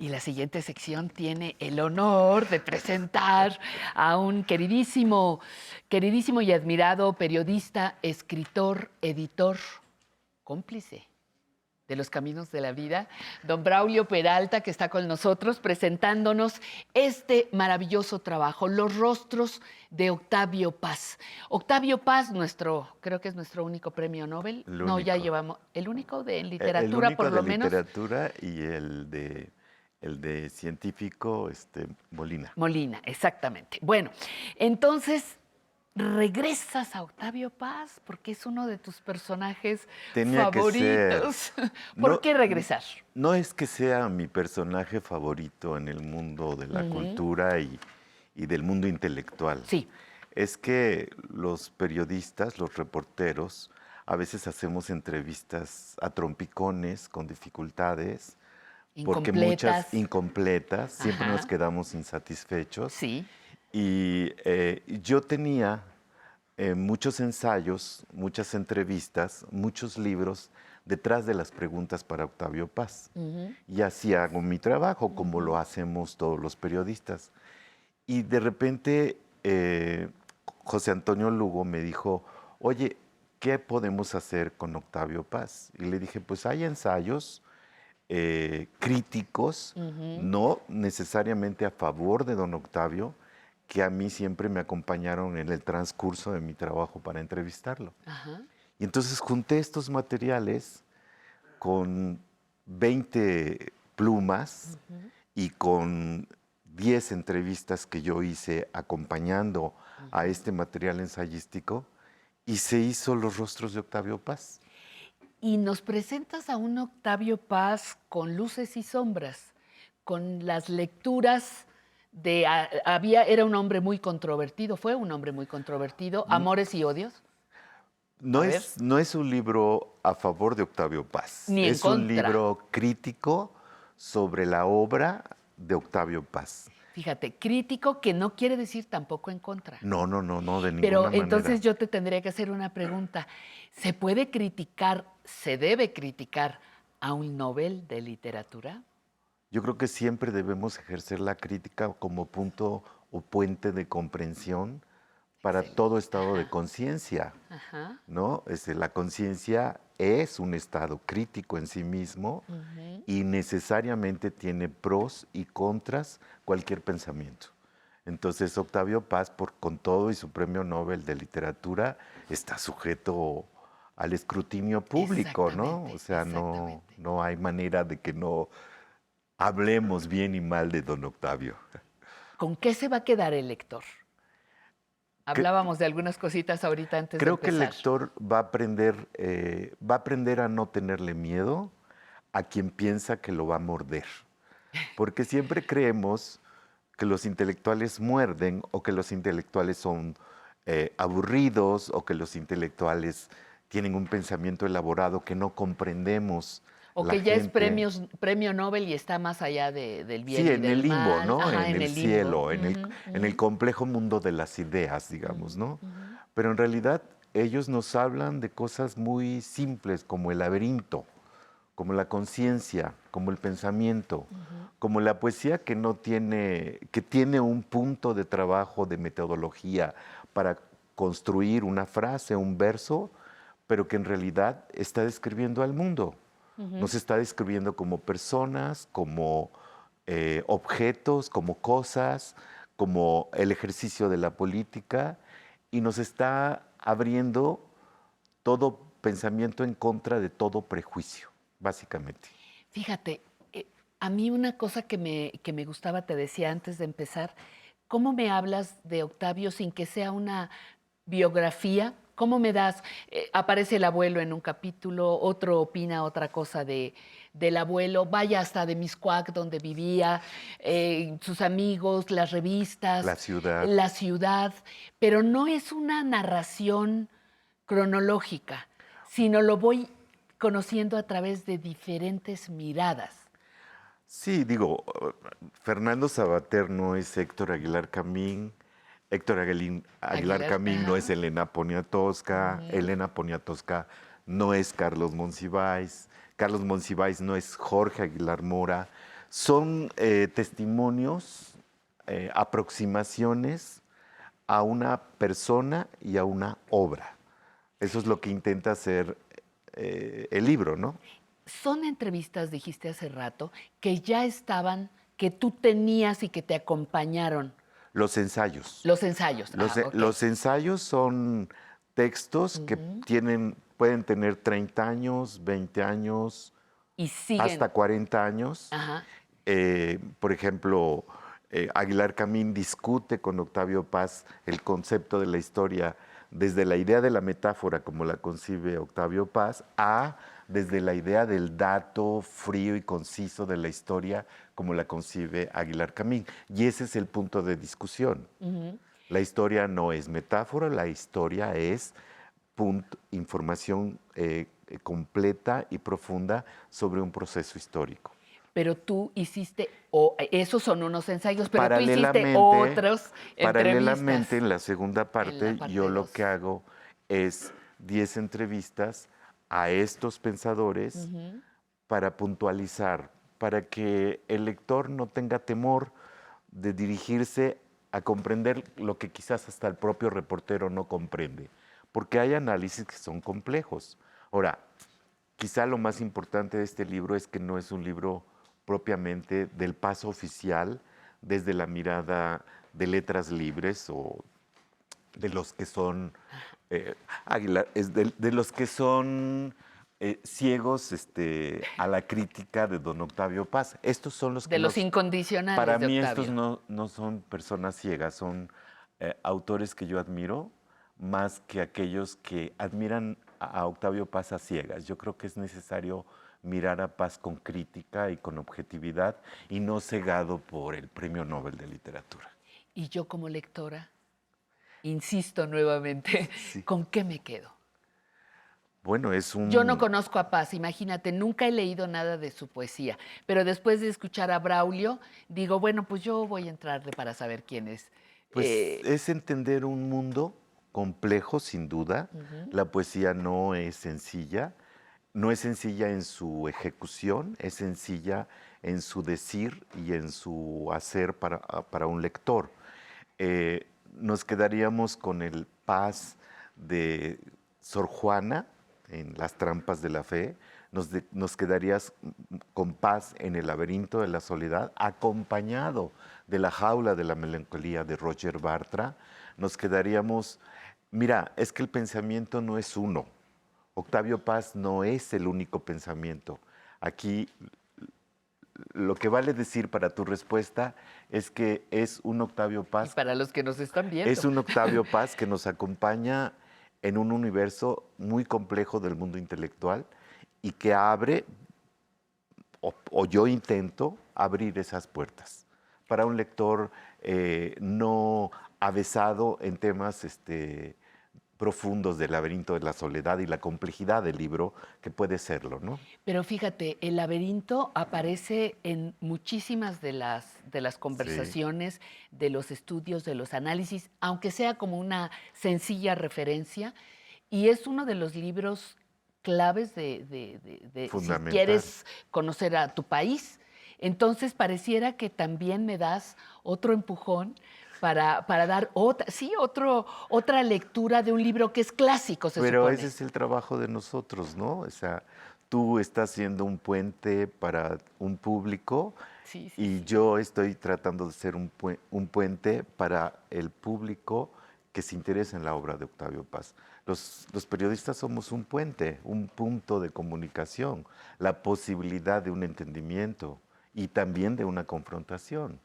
Y la siguiente sección tiene el honor de presentar a un queridísimo y admirado periodista, escritor, editor, cómplice de los caminos de la vida, don Braulio Peralta, que está con nosotros presentándonos este maravilloso trabajo, Los rostros de Octavio Paz. Octavio Paz, creo que es nuestro único premio Nobel. El No, ya único. llevamos el único de en El literatura, único por de lo menos. literatura y el de científico, Molina. Molina, exactamente. Bueno, entonces regresas a Octavio Paz porque es uno de tus personajes Tenía que ser. favoritos. ¿Por No, qué regresar? no es que sea mi personaje favorito en el mundo de la cultura y del mundo intelectual. Sí. Es que los periodistas, los reporteros, a veces hacemos entrevistas a trompicones, con dificultades, porque muchas Incompletas. incompletas, siempre nos Ajá. quedamos insatisfechos. Sí. Y yo tenía muchos ensayos, muchas entrevistas, muchos libros detrás de las preguntas para Octavio Paz. Y así hago mi trabajo, como lo hacemos todos los periodistas. Y de repente José Antonio Lugo me dijo, oye, ¿qué podemos hacer con Octavio Paz? Y le dije, pues hay ensayos críticos, no necesariamente a favor de don Octavio, que a mí siempre me acompañaron en el transcurso de mi trabajo para entrevistarlo. Ajá. Y entonces junté estos materiales con 20 plumas y con 10 entrevistas que yo hice acompañando a este material ensayístico y se hizo Los rostros de Octavio Paz. Y nos presentas a un Octavio Paz con luces y sombras, con las lecturas de... era un hombre muy controvertido, fue un hombre muy controvertido, Amores y odios. A ver. No es un libro a favor de Octavio Paz, Ni en es un contra. libro crítico sobre la obra de Octavio Paz. Fíjate, crítico que no quiere decir tampoco en contra. No, de ninguna Pero manera. entonces yo te tendría que hacer una pregunta. ¿Se puede criticar, se debe criticar a un Nobel de literatura? Yo creo que siempre debemos ejercer la crítica como punto o puente de comprensión para Excelente. todo estado de conciencia, Ajá. ¿no? La conciencia es un estado crítico en sí mismo y necesariamente tiene pros y contras cualquier pensamiento. Entonces Octavio Paz, con todo y su premio Nobel de literatura, está sujeto al escrutinio público, ¿no? O sea, no hay manera de que no hablemos bien y mal de don Octavio. ¿Con qué se va a quedar el lector? Hablábamos de algunas cositas ahorita antes de Creo que el empezar. lector va a aprender a no tenerle miedo a quien piensa que lo va a morder. Porque siempre creemos que los intelectuales muerden o que los intelectuales son aburridos o que los intelectuales tienen un pensamiento elaborado que no comprendemos. O La que ya es gente. premio Nobel y está más allá del bien Sí, y en el del limbo, mal. ¿no? Ajá, En en el el limbo. cielo, en el complejo mundo de las ideas, digamos, ¿no? Pero en realidad ellos nos hablan de cosas muy simples como el laberinto, como la conciencia, como el pensamiento, como la poesía que tiene un punto de trabajo, de metodología para construir una frase, un verso, pero que en realidad está describiendo al mundo. Nos está describiendo como personas, como objetos, como cosas, como el ejercicio de la política, y nos está abriendo todo pensamiento en contra de todo prejuicio, básicamente. Fíjate, a mí una cosa que me gustaba, te decía antes de empezar, ¿cómo me hablas de Octavio sin que sea una biografía? ¿Cómo me das? Aparece el abuelo en un capítulo, otro opina otra cosa del abuelo, vaya hasta de Miscuac, donde vivía, sus amigos, las revistas, La ciudad. la ciudad, pero no es una narración cronológica, sino lo voy conociendo a través de diferentes miradas. Sí, digo, Fernando Sabater no es Héctor Aguilar Camín, Aguilar Camín no es Ajá. Elena Poniatowska, Elena Poniatowska no es Carlos Monsiváis no es Jorge Aguilar Mora. Son testimonios, aproximaciones a una persona y a una obra. Eso es lo que intenta hacer el libro, ¿no? Son entrevistas, dijiste hace rato, que ya estaban, que tú tenías y que te acompañaron. Los ensayos. Los ensayos. Ok. Los ensayos son textos que pueden tener 30 años, 20 años, Y siguen. hasta 40 años. Ajá. Por ejemplo, Aguilar Camín discute con Octavio Paz el concepto de la historia desde la idea de la metáfora como la concibe Octavio Paz a desde la idea del dato frío y conciso de la historia como la concibe Aguilar Camín. Y ese es el punto de discusión. La historia no es metáfora, la historia es información completa y profunda sobre un proceso histórico. Pero tú hiciste, esos son unos ensayos, pero tú hiciste Paralelamente, otros paralelamente, entrevistas. en la segunda parte, parte yo lo dos. que hago es 10 entrevistas a estos pensadores para puntualizar, para que el lector no tenga temor de dirigirse a comprender lo que quizás hasta el propio reportero no comprende, porque hay análisis que son complejos. Ahora, quizá lo más importante de este libro es que no es un libro propiamente del paso oficial desde la mirada de letras libres o de los que son de los que son ciegos a la crítica de don Octavio Paz. Estos son los que De los incondicionales para de mí Octavio. estos no son personas ciegas, son autores que yo admiro más que aquellos que admiran a Octavio Paz a ciegas. Yo creo que es necesario mirar a Paz con crítica y con objetividad y no cegado por el Premio Nobel de Literatura. Y yo como lectora, insisto nuevamente, Sí. ¿con qué me quedo? Bueno, es un... Yo no conozco a Paz, imagínate, nunca he leído nada de su poesía, pero después de escuchar a Braulio, digo, bueno, pues yo voy a entrarle para saber quién es. Pues es entender un mundo complejo, sin duda. La poesía no es sencilla. No es sencilla en su ejecución, es sencilla en su decir y en su hacer para un lector. Nos quedaríamos con el Paz de Sor Juana en Las trampas de la fe, nos quedarías con Paz en El laberinto de la soledad, acompañado de La jaula de la melancolía de Roger Bartra. Nos quedaríamos, mira, es que el pensamiento no es uno. Octavio Paz no es el único pensamiento. Aquí lo que vale decir para tu respuesta es que es un Octavio Paz. Y para los que nos están viendo. Es un Octavio Paz que nos acompaña en un universo muy complejo del mundo intelectual y que abre, o yo intento abrir esas puertas para un lector no avesado en temas profundos del laberinto de la soledad y la complejidad del libro que puede serlo, ¿no? Pero fíjate, el laberinto aparece en muchísimas de las conversaciones, de los estudios, de los análisis, aunque sea como una sencilla referencia, y es uno de los libros claves de si quieres conocer a tu país. Entonces pareciera que también me das otro empujón para dar otra lectura de un libro que es clásico, se supone. Pero ese es el trabajo de nosotros, ¿no? O sea, tú estás siendo un puente para un público y yo estoy tratando de ser un puente para el público que se interesa en la obra de Octavio Paz. Los periodistas somos un puente, un punto de comunicación, la posibilidad de un entendimiento y también de una confrontación.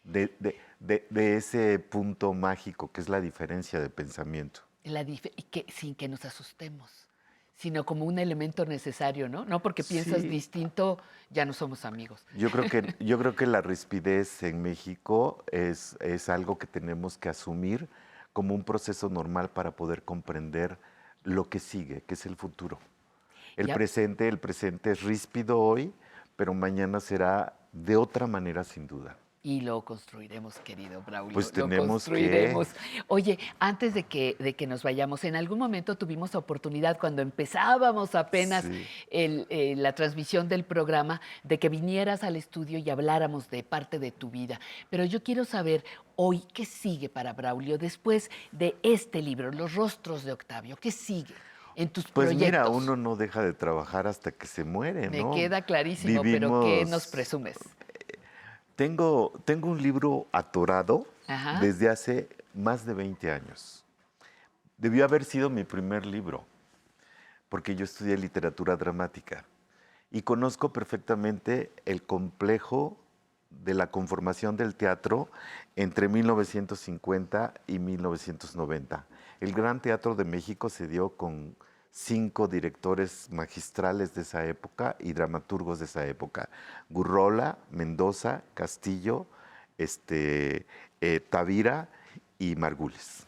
De ese punto mágico que es la diferencia de pensamiento. Y que, sin que nos asustemos, sino como un elemento necesario, ¿no? No porque piensas distinto, ya no somos amigos. Yo creo que la rispidez en México es algo que tenemos que asumir como un proceso normal para poder comprender lo que sigue, que es el futuro. El presente es ríspido hoy, pero mañana será de otra manera sin duda. Y lo construiremos, querido Braulio. Pues tenemos lo construiremos. Oye, antes de que nos vayamos, en algún momento tuvimos oportunidad, cuando empezábamos apenas la transmisión del programa de que vinieras al estudio y habláramos de parte de tu vida. Pero yo quiero saber hoy qué sigue para Braulio después de este libro, Los rostros de Octavio. ¿Qué sigue en tus Pues proyectos? mira, uno no deja de trabajar hasta que se muere, Me ¿no? queda clarísimo, pero ¿qué nos presumes? Tengo un libro atorado Ajá. desde hace más de 20 años. Debió haber sido mi primer libro, porque yo estudié literatura dramática y conozco perfectamente el complejo de la conformación del teatro entre 1950 y 1990. El Gran Teatro de México se dio con 5 directores magistrales de esa época y dramaturgos de esa época: Gurrola, Mendoza, Castillo, Tavira y Margules.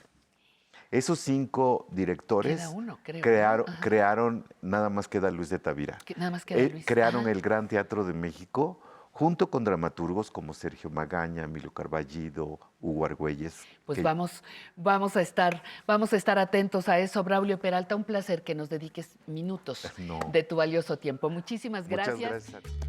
Esos 5 directores Queda uno, creo, ¿no? Ajá. crearon, nada más queda Luis de Tavira, Nada más queda Luis. crearon Ajá. el Gran Teatro de México junto con dramaturgos como Sergio Magaña, Emilio Carballido, Hugo Argüelles. Pues vamos a estar atentos a eso. Braulio Peralta, un placer que nos dediques minutos No. de tu valioso tiempo. Muchísimas Muchas gracias. gracias a ti.